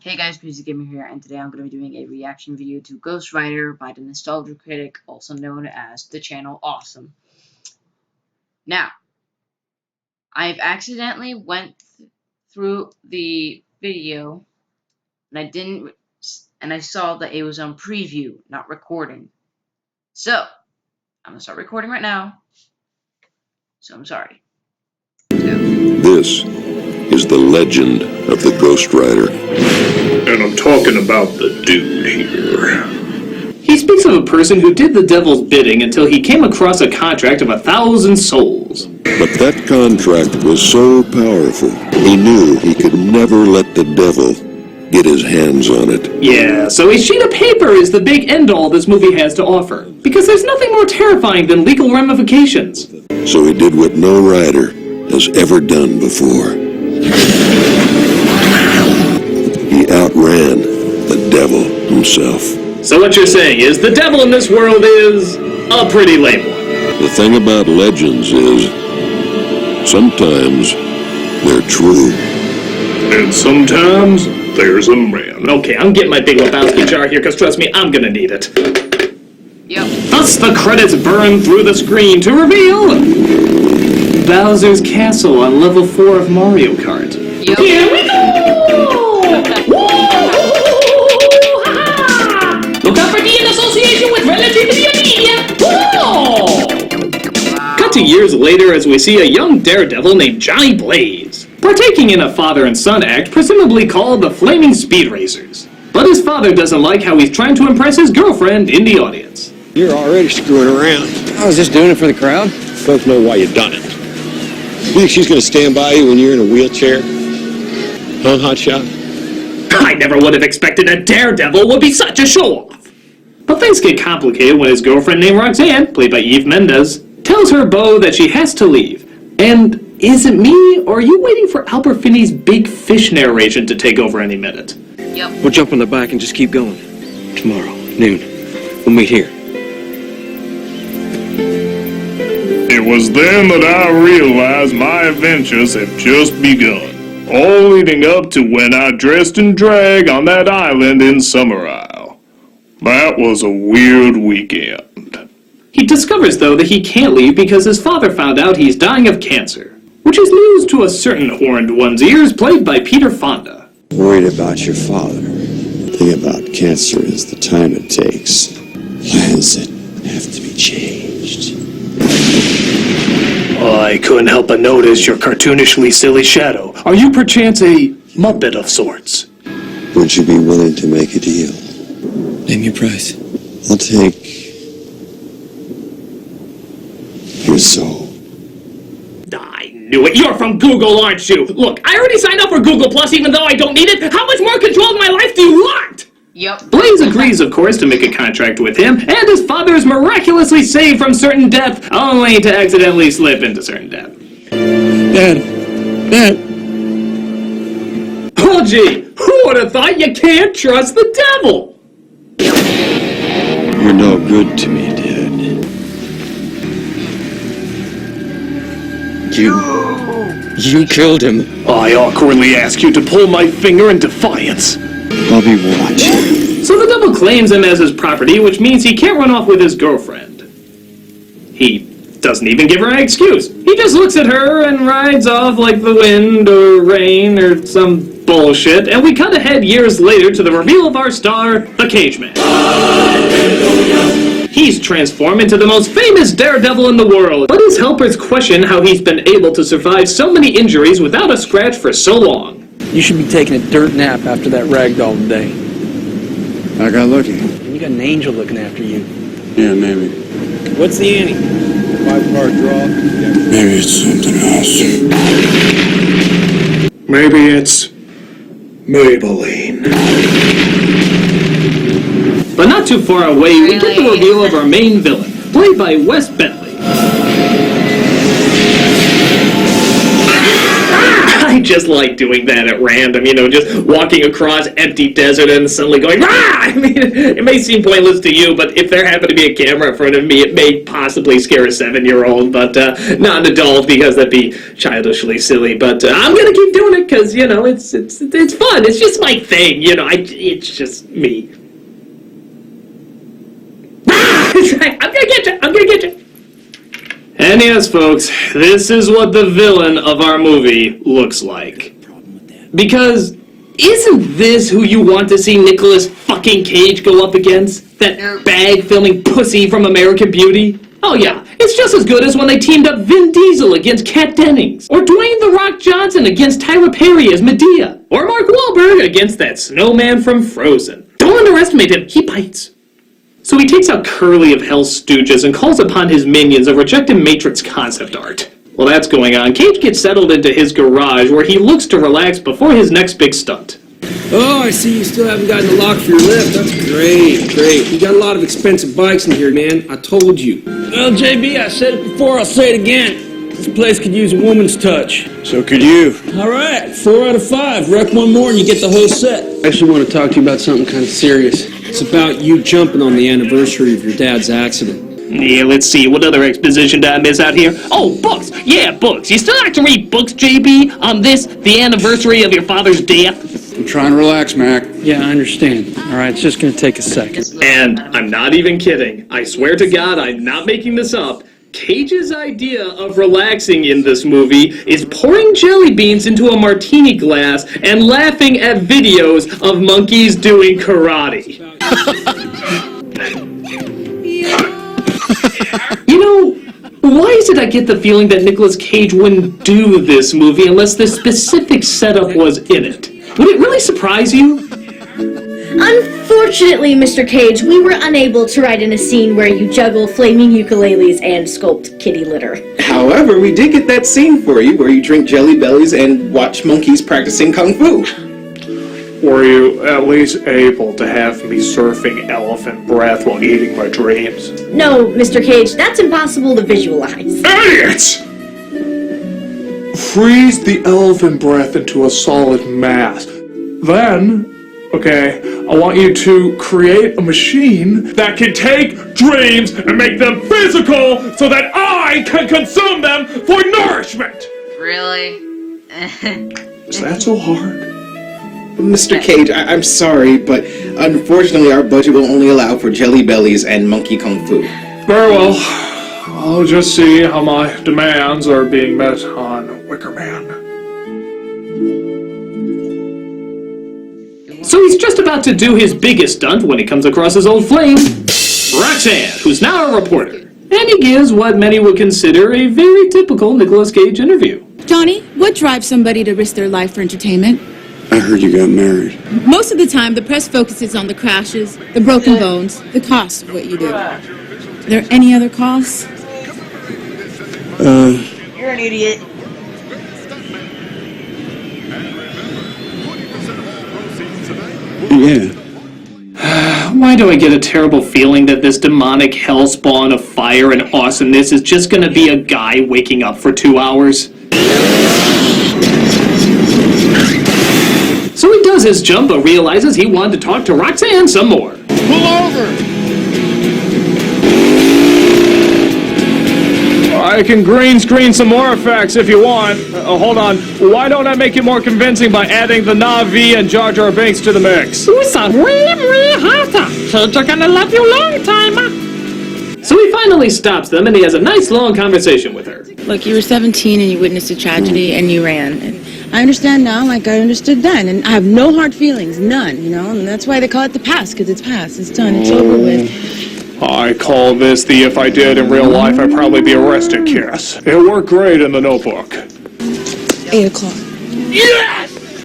Hey guys, Crazy Gamer here, and today I'm going to be doing a reaction video to Ghost Rider by the Nostalgia Critic, also known as the channel Awesome. Now, I've accidentally went through the video, and I saw that it was on preview, not recording. So, I'm going to start recording right now, so I'm sorry. This is the legend of the Ghost Rider. And I'm talking about the dude here. He speaks of a person who did the devil's bidding until he came across a contract of 1,000 souls. But that contract was so powerful, he knew he could never let the devil get his hands on it. Yeah, so a sheet of paper is the big end-all this movie has to offer, because there's nothing more terrifying than legal ramifications. So he did what no rider has ever done before. He outran the devil himself. So what you're saying is the devil in this world is a pretty lame one. The thing about legends is, sometimes they're true. And sometimes there's a man. Okay, I'm getting my Big Lebowski jar here, because trust me, I'm gonna need it. Yep. Thus the credits burn through the screen to reveal Bowser's Castle on level 4 of Mario Kart. Yep. Here we go! Look out for D in association with relativity and media! Cut to years later as we see a young daredevil named Johnny Blaze, partaking in a father and son act presumably called the Flaming Speed Racers. But his father doesn't like how he's trying to impress his girlfriend in the audience. You're already screwing around. I was just doing it for the crowd. Folks know why you done it. You think she's gonna stand by you when you're in a wheelchair? Huh, hotshot? I never would have expected a daredevil would be such a show-off. But things get complicated when his girlfriend named Roxanne, played by Eve Mendes, tells her beau that she has to leave. And is it me, or are you waiting for Albert Finney's Big Fish narration to take over any minute? Yep. We'll jump on the back and just keep going. Tomorrow, noon. We'll meet here. It was then that I realized my adventures had just begun. All leading up to when I dressed in drag on that island in Summer Isle. That was a weird weekend. He discovers, though, that he can't leave because his father found out he's dying of cancer, which is news to a certain horned one's ears played by Peter Fonda. Worried about your father. The thing about cancer is the time it takes. Plans that have to be changed. I couldn't help but notice your cartoonishly silly shadow. Are you perchance a Muppet of sorts? Would you be willing to make a deal? Name your price. I'll take your soul. I knew it. You're from Google, aren't you? Look, I already signed up for Google Plus even though I don't need it. How much more control of my life do you want? Yep. Blaze agrees, of course, to make a contract with him, and his father is miraculously saved from certain death, only to accidentally slip into certain death. Dad. Oh gee, who would have thought you can't trust the devil? You're no good to me, Dad. You killed him. I awkwardly ask you to pull my finger in defiance. I'll be watching. So the devil claims him as his property, which means he can't run off with his girlfriend. He doesn't even give her an excuse. He just looks at her and rides off like the wind or rain or some bullshit, and we cut ahead years later to the reveal of our star, the Cageman. He's transformed into the most famous daredevil in the world, but his helpers question how he's been able to survive so many injuries without a scratch for so long. You should be taking a dirt nap after that ragdoll today. I got lucky. You got an angel looking after you. Yeah, maybe. What's the ante? 5-card draw. Maybe it's something else. Maybe it's Maybelline. But not too far away, we get the reveal of our main villain, played by Wes Bentley. I just like doing that at random, you know, just walking across empty desert and suddenly going, rah! I mean, it may seem pointless to you, but if there happened to be a camera in front of me, it may possibly scare a 7-year-old, but not an adult because that'd be childishly silly. But I'm gonna keep doing it because, you know, it's fun. It's just my thing, you know. It's just me. I'm gonna get you. I'm gonna get you. And yes, folks, this is what the villain of our movie looks like. Because isn't this who you want to see Nicolas fucking Cage go up against? That bag-filming pussy from American Beauty? Oh yeah, it's just as good as when they teamed up Vin Diesel against Kat Dennings, or Dwayne "The Rock" Johnson against Tyler Perry as Medea, or Mark Wahlberg against that snowman from Frozen. Don't underestimate him, he bites. So he takes out Curly of Hell's Stooges and calls upon his minions of rejected Matrix concept art. While that's going on, Cage gets settled into his garage where he looks to relax before his next big stunt. Oh, I see you still haven't gotten the lock for your lift. That's great. You got a lot of expensive bikes in here, man. I told you. Well, JB, I said it before, I'll say it again. This place could use a woman's touch. So could you. All right, 4 out of 5. Wreck one more and you get the whole set. I actually want to talk to you about something kind of serious. It's about you jumping on the anniversary of your dad's accident. Yeah, let's see, what other exposition did I miss out here? Oh, books! Yeah, books! You still like to read books, JB? On this, the anniversary of your father's death? I'm trying to relax, Mac. Yeah, I understand. All right, it's just going to take a second. And I'm not even kidding. I swear to God, I'm not making this up. Cage's idea of relaxing in this movie is pouring jelly beans into a martini glass and laughing at videos of monkeys doing karate. You know, why is it I get the feeling that Nicolas Cage wouldn't do this movie unless this specific setup was in it? Would it really surprise you? Unfortunately, Mr. Cage, we were unable to write in a scene where you juggle flaming ukuleles and sculpt kitty litter. However, we did get that scene for you where you drink Jelly Bellies and watch monkeys practicing Kung Fu. Were you at least able to have me surfing elephant breath while eating my dreams? No, Mr. Cage, that's impossible to visualize. Idiots! Freeze the elephant breath into a solid mass. Then, I want you to create a machine that can take dreams and make them physical so that I can consume them for nourishment! Really? Is that so hard? Mr. Cage, I'm sorry, but unfortunately our budget will only allow for Jelly Bellies and Monkey Kung Fu. Very well. I'll just see how my demands are being met on Wicker Man. So he's just about to do his biggest stunt when he comes across his old flame, Roxanne, who's now a reporter. And he gives what many would consider a very typical Nicolas Cage interview. Johnny, what drives somebody to risk their life for entertainment? I heard you got married. Most of the time, the press focuses on the crashes, the broken bones, the cost of what you do. Are there any other costs? You're an idiot. Yeah. Why do I get a terrible feeling that this demonic hellspawn of fire and awesomeness is just gonna be a guy waking up for 2 hours? So he does his jump, but realizes he wanted to talk to Roxanne some more. Pull over! I can green screen some more effects if you want. Hold on. Why don't I make it more convincing by adding the Na'vi and Jar Jar Binks to the mix? So he finally stops them, and he has a nice long conversation with her. Look, you were 17 and you witnessed a tragedy and you ran. And I understand now like I understood then. And I have no hard feelings, none, you know. And that's why they call it the past, because it's past, it's done, it's over with. I call this the if I did in real life I'd probably be arrested kiss. It worked great in the Notebook. 8 o'clock.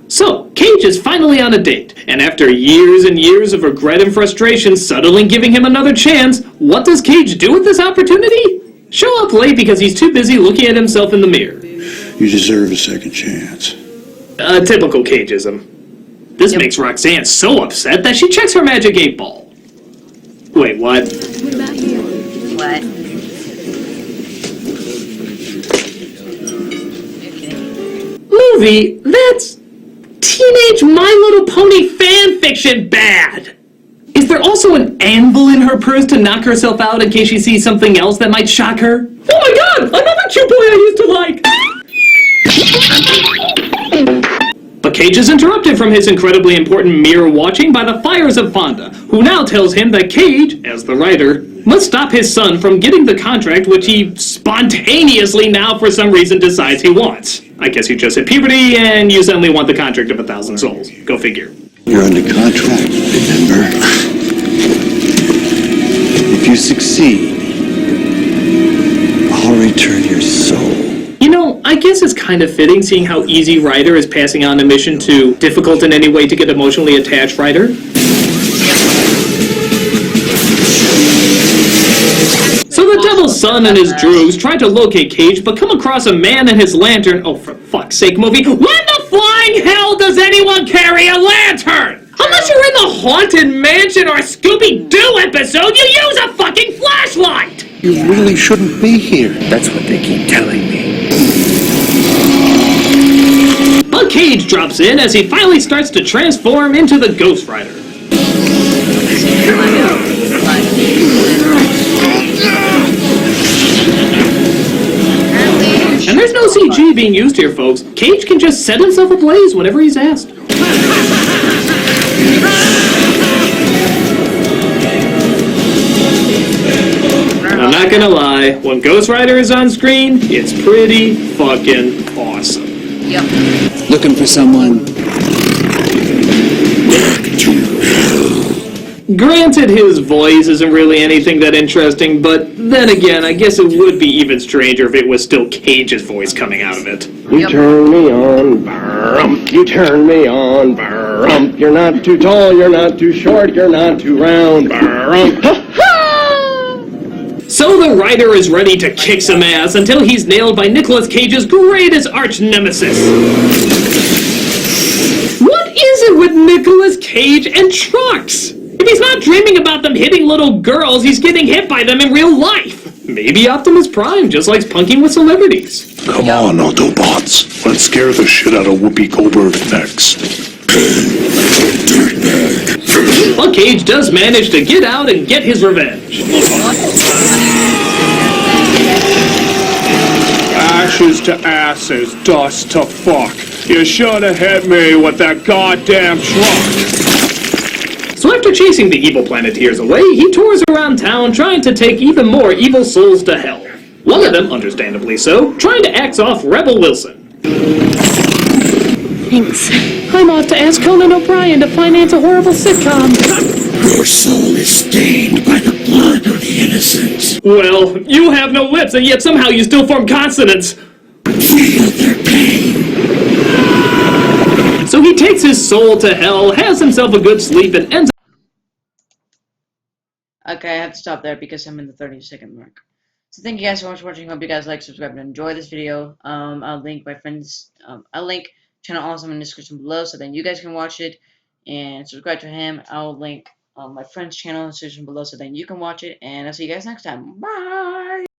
So, Cage is finally on a date, and after years and years of regret and frustration suddenly giving him another chance, what does Cage do with this opportunity? Show up late because he's too busy looking at himself in the mirror. You deserve a second chance. A typical Cageism. This makes Roxanne so upset that she checks her magic 8-ball. Wait, what? What about you? What? movie, that's teenage My Little Pony fan fiction bad. Is there also an anvil in her purse to knock herself out in case she sees something else that might shock her? Oh my god! Another cute boy I used to like! But Cage is interrupted from his incredibly important mirror watching by the fires of Fonda, who now tells him that Cage, as the writer, must stop his son from getting the contract which he spontaneously now for some reason decides he wants. I guess you just hit puberty and you suddenly want the contract of 1,000 souls. Go figure. You're under contract, remember? If you succeed, I'll return your soul. You know, I guess it's kind of fitting seeing how easy Ryder is passing on a mission to difficult in any way to get emotionally attached Ryder. So the Devil's Son and his droogs try to locate Cage, but come across a man and his lantern. Oh, for fuck's sake, movie. When the flying hell does anyone carry a lantern? Unless you're in the Haunted Mansion or Scooby-Doo episode, you use a fucking flashlight! You really shouldn't be here. That's what they keep telling me. But Cage drops in as he finally starts to transform into the Ghost Rider. And there's no CG being used here, folks. Cage can just set himself ablaze whenever he's asked. And I'm not gonna lie, when Ghost Rider is on screen, it's pretty fucking awesome. Yep. Looking for someone. Granted, his voice isn't really anything that interesting, but then again, I guess it would be even stranger if it was still Cage's voice coming out of it. You turn me on, brump. You turn me on, brump. You're not too tall, you're not too short, you're not too round, brump. So the Rider is ready to kick some ass until he's nailed by Nicolas Cage's greatest arch nemesis. What is it with Nicolas Cage and trucks? If he's not dreaming about them hitting little girls, he's getting hit by them in real life. Maybe Optimus Prime just likes punking with celebrities. Come on, Autobots. Let's scare the shit out of Whoopi Goldberg next. But Cage does manage to get out and get his revenge. Ashes to asses, dust to fuck. You should have hit me with that goddamn truck. So after chasing the evil Planeteers away, he tours around town trying to take even more evil souls to hell. One of them, understandably so, trying to axe off Rebel Wilson. Thanks. I'm off to ask Conan O'Brien to finance a horrible sitcom. Your soul is stained by the blood of the innocent. Well, you have no lips, and yet somehow you still form consonants. Feel their pain. So he takes his soul to hell, has himself a good sleep, and ends Okay, I have to stop there because I'm in the 30-second mark. So thank you guys so much for watching. Hope you guys like, subscribe, and enjoy this video. I'll link my friends. I'll link Channel Awesome in the description below, so then you guys can watch it and subscribe to him. I'll link my friend's channel in the description below, so then you can watch it. And I'll see you guys next time. Bye.